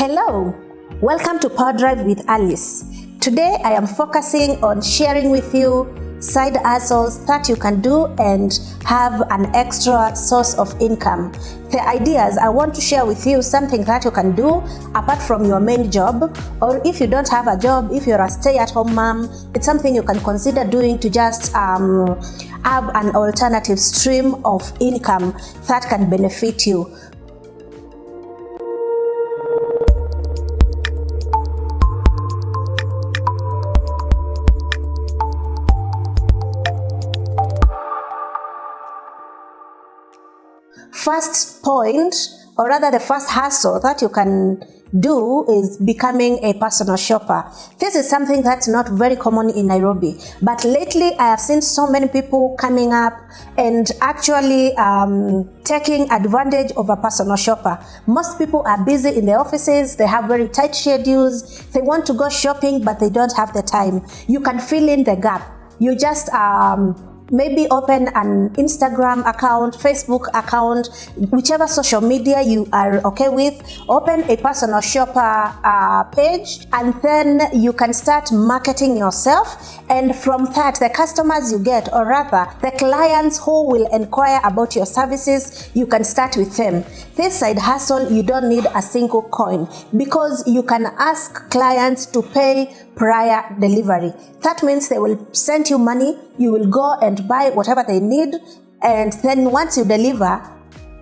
Hello, welcome to Power Drive with Alice. Today I am focusing on sharing with you side hustles that you can do and have an extra source of income. The ideas I want to share with you something that you can do apart from your main job, or if you don't have a job, if you're a stay-at-home mom, it's something you can consider doing to just have an alternative stream of income that can benefit you. First point, or rather the first hustle that you can do is becoming a personal shopper. This is something that's not very common in Nairobi, but lately I have seen so many people coming up and actually taking advantage of a personal shopper. Most people are busy in their offices, they have very tight schedules, they want to go shopping but they don't have the time. You can fill in the gap. You just maybe open an Instagram account, Facebook account, whichever social media you are okay with. Open a personal shopper page, and then you can start marketing yourself. And from that, the customers you get, or rather the clients who will inquire about your services, you can start with them. This side hustle, you don't need a single coin because you can ask clients to pay prior delivery. That means they will send you money, you will go and buy whatever they need, and then once you deliver,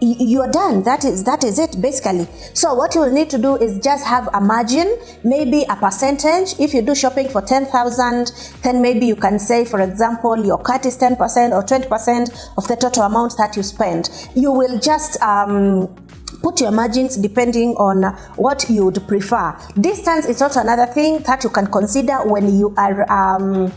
you're done. That is it basically. So what you will need to do is just have a margin, maybe a percentage. If you do shopping for 10,000, then maybe you can say, for example, your cut is 10% or 20% of the total amount that you spend. You will just put your margins depending on what you would prefer. Distance is also another thing that you can consider when you are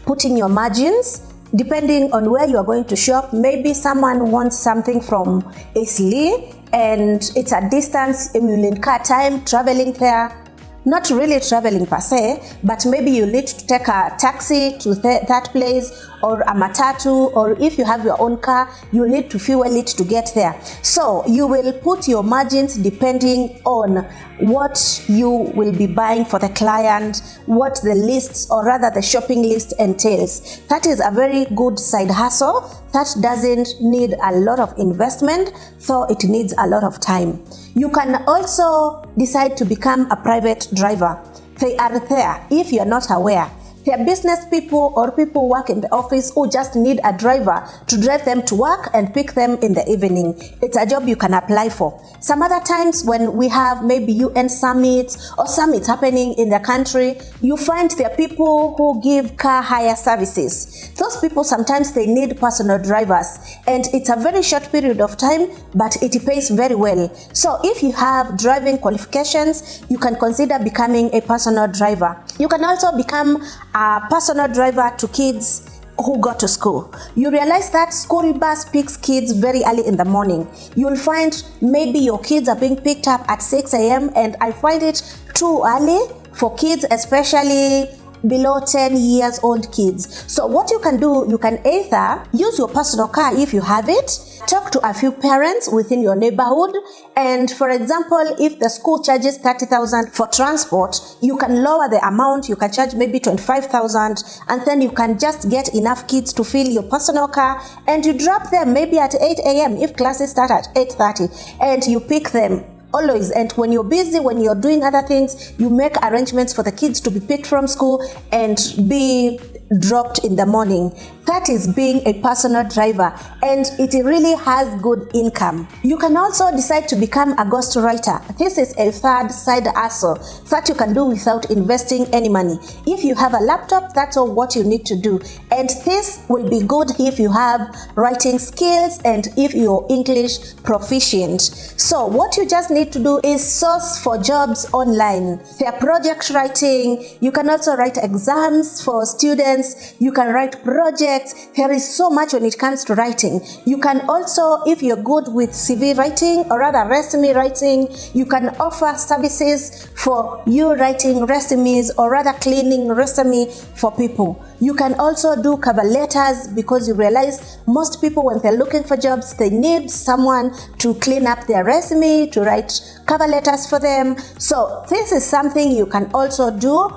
putting your margins. Depending on where you are going to shop, maybe someone wants something from Eastleigh and it's a distance, you will incur time traveling there. Not really traveling per se, but maybe you need to take a taxi to that place, or a matatu, or if you have your own car, you need to fuel it to get there. So you will put your margins depending on what you will be buying for the client, what the lists, or rather the shopping list entails. That is a very good side hustle that doesn't need a lot of investment, so it needs a lot of time. You can also decide to become a private driver. They are there if you're not aware. They are business people or people who work in the office who just need a driver to drive them to work and pick them in the evening. It's a job you can apply for. Some other times when we have maybe UN summits or summits happening in the country, you find there are people who give car hire services. Those people sometimes they need personal drivers, and it's a very short period of time, but it pays very well. So if you have driving qualifications, you can consider becoming a personal driver. You can also become a personal driver to kids who go to school. You realize that school bus picks kids very early in the morning. You'll find maybe your kids are being picked up at 6 a.m. and I find it too early for kids, especially below 10 years old kids. So what you can do, you can either use your personal car if you have it, talk to a few parents within your neighborhood, and for example, if the school charges 30,000 for transport, you can lower the amount, you can charge maybe 25,000, and then you can just get enough kids to fill your personal car, and you drop them maybe at 8 a.m. if classes start at 8:30, and you pick them always. And when you're busy, when you're doing other things, you make arrangements for the kids to be picked from school and be dropped in the morning. That is being a personal driver, and it really has good income. You can also decide to become a ghostwriter. This is a third side hustle that you can do without investing any money. If you have a laptop, that's all what you need to do. And this will be good if you have writing skills and if you're English proficient. So what you just need to do is source for jobs online. There are project writing. You can also write exams for students. You can write projects. There is so much when it comes to writing. You can also, if you're good with CV writing or rather resume writing, you can offer services for you writing resumes or rather cleaning resume for people. You can also also do cover letters, because you realize most people, when they're looking for jobs, they need someone to clean up their resume, to write cover letters for them. So this is something you can also do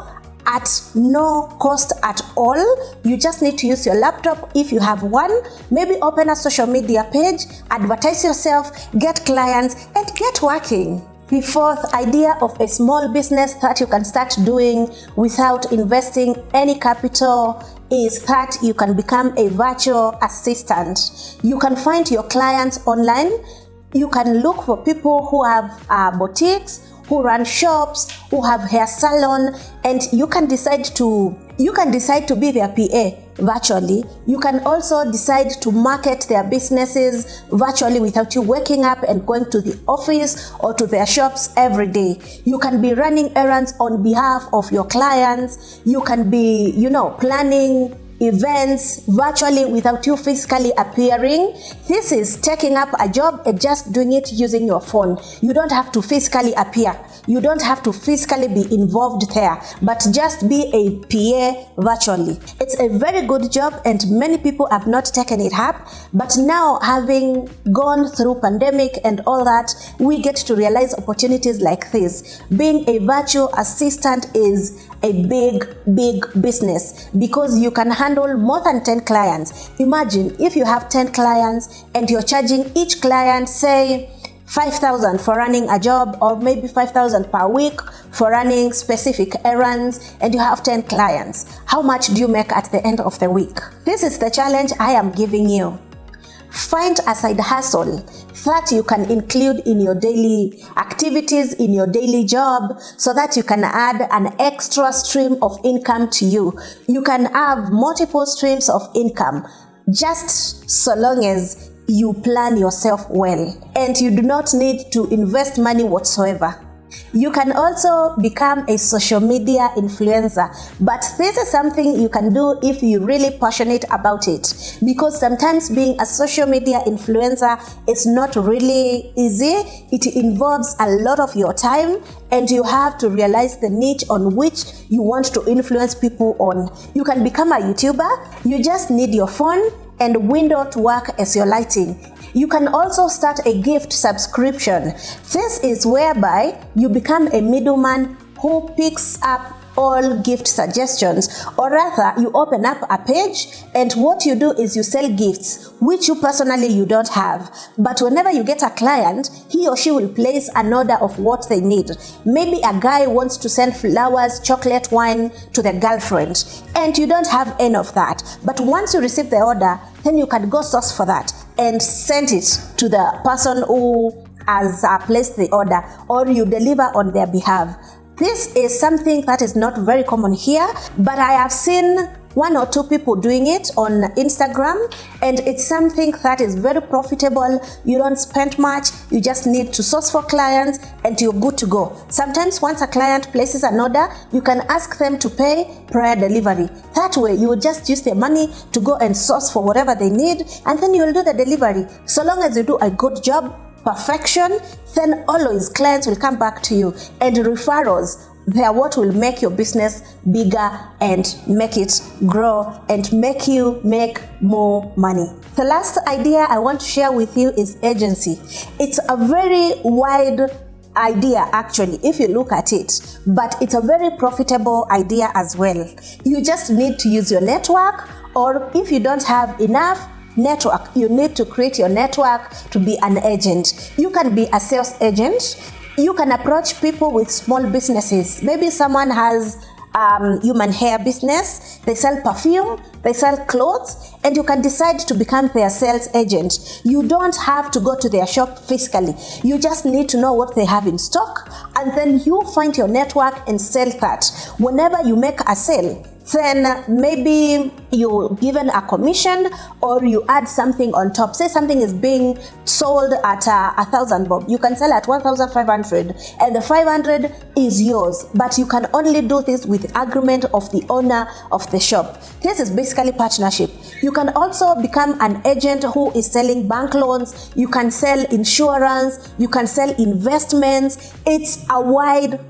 at no cost at all. You just need to use your laptop if you have one. Maybe open a social media page, advertise yourself, get clients, and get working. The fourth idea of a small business that you can start doing without investing any capital is that you can become a virtual assistant. You can find your clients online. You can look for people who have boutiques, who run shops, who have hair salon, and you can decide to be their PA virtually. You can also decide to market their businesses virtually without you waking up and going to the office or to their shops every day. You can be running errands on behalf of your clients. You can be, planning events virtually without you physically appearing. This is taking up a job and just doing it using your phone. You don't have to physically appear. You don't have to physically be involved there, but just be a PA virtually. It's a very good job and many people have not taken it up, but now, having gone through pandemic and all that, we get to realize opportunities like this. Being a virtual assistant is a big business, because you can handle more than 10 clients. Imagine if you have 10 clients and you're charging each client, say, 5,000 for running a job, or maybe 5,000 per week for running specific errands, and you have 10 clients. How much do you make at the end of the week? This is the challenge I am giving you. Find a side hustle that you can include in your daily activities, in your daily job, so that you can add an extra stream of income to you. You can have multiple streams of income, just so long as you plan yourself well and you do not need to invest money whatsoever. You can also become a social media influencer, but this is something you can do if you're really passionate about it, because sometimes being a social media influencer is not really easy. It involves a lot of your time, and you have to realize the niche on which you want to influence people on. You can become a YouTuber. You just need your phone and window to work as your lighting. You can also start a gift subscription. This is whereby you become a middleman who picks up all gift suggestions, or rather you open up a page, and what you do is you sell gifts which you personally you don't have, but whenever you get a client, he or she will place an order of what they need. Maybe a guy wants to send flowers, chocolate, wine to their girlfriend, and you don't have any of that, but once you receive the order, then you can go source for that and send it to the person who has placed the order, or you deliver on their behalf. This is something that is not very common here, but I have seen one or two people doing it on Instagram, and it's something that is very profitable. You don't spend much, you just need to source for clients and you're good to go. Sometimes once a client places an order, you can ask them to pay prior delivery. That way you will just use their money to go and source for whatever they need, and then you will do the delivery. So long as you do a good job, perfection, then always clients will come back to you, and referrals, they are what will make your business bigger and make it grow and make you make more money. The last idea I want to share with you is agency. It's a very wide idea actually if you look at it, but it's a very profitable idea as well. You just need to use your network, or if you don't have enough network, you need to create your network to be an agent. You can be a sales agent. You can approach people with small businesses. Maybe someone has human hair business, they sell perfume, they sell clothes, and you can decide to become their sales agent. You don't have to go to their shop physically. You just need to know what they have in stock, and then you find your network and sell that. Whenever you make a sale, then maybe you're given a commission, or you add something on top. Say something is being sold at 1,000 bob, you can sell at 1,500, and the 500 is yours, but you can only do this with agreement of the owner of the shop. This is basically partnership. You can also become an agent who is selling bank loans. You can sell insurance, you can sell investments. It's a wide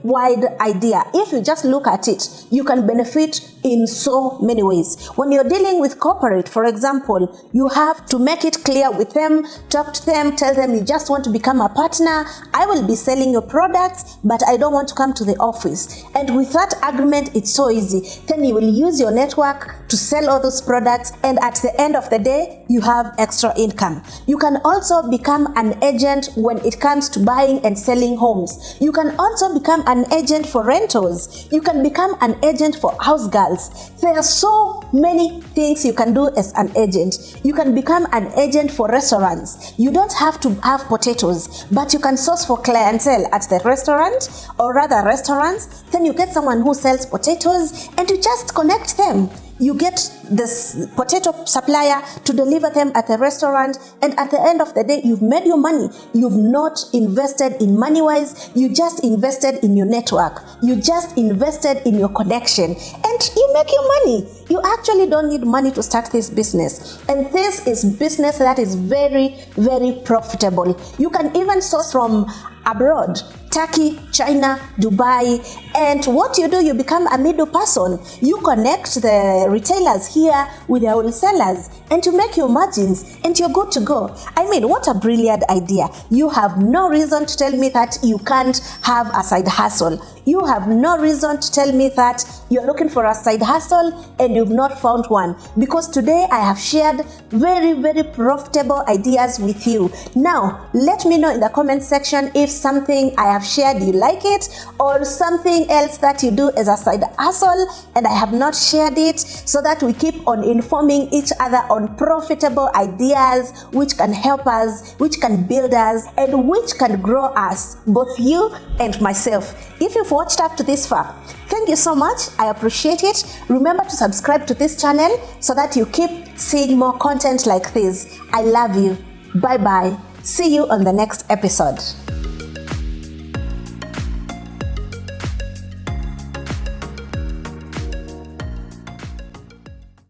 idea. If you just look at it, you can benefit in so many ways. When you're dealing with corporate, for example, you have to make it clear with them, talk to them, tell them you just want to become a partner. I will be selling your products, but I don't want to come to the office. And with that agreement, it's so easy. Then you will use your network to sell all those products, and at the end of the day, you have extra income. You can also become an agent when it comes to buying and selling homes. You can also become an agent for rentals. You can become an agent for house girls. There are so many things you can do as an agent. You can become an agent for restaurants. You don't have to have potatoes, but you can source for clientele at the restaurant, or rather restaurants. Then you get someone who sells potatoes and you just connect them. You get this potato supplier to deliver them at the restaurant, and at the end of the day, you've made your money. You've not invested in money-wise, you just invested in your network. You just invested in your connection, and you make your money. You actually don't need money to start this business. And this is business that is very, very profitable. You can even source from abroad, Turkey, China, Dubai, and what you do, you become a middle person. You connect the retailers here with the wholesalers, and you make your margins, and you're good to go. I mean, what a brilliant idea. You have no reason to tell me that you can't have a side hustle. You have no reason to tell me that you're looking for a side hustle and you've not found one, because today I have shared very, very profitable ideas with you. Now, let me know in the comment section if something I have shared you like it, or something else that you do as a side hustle and I have not shared it, so that we keep on informing each other on profitable ideas which can help us, which can build us, and which can grow us, both you and myself. If you've watched up to this far, thank you so much. I appreciate it. Remember to subscribe to this channel so that you keep seeing more content like this. I love you. Bye bye. See you on the next episode.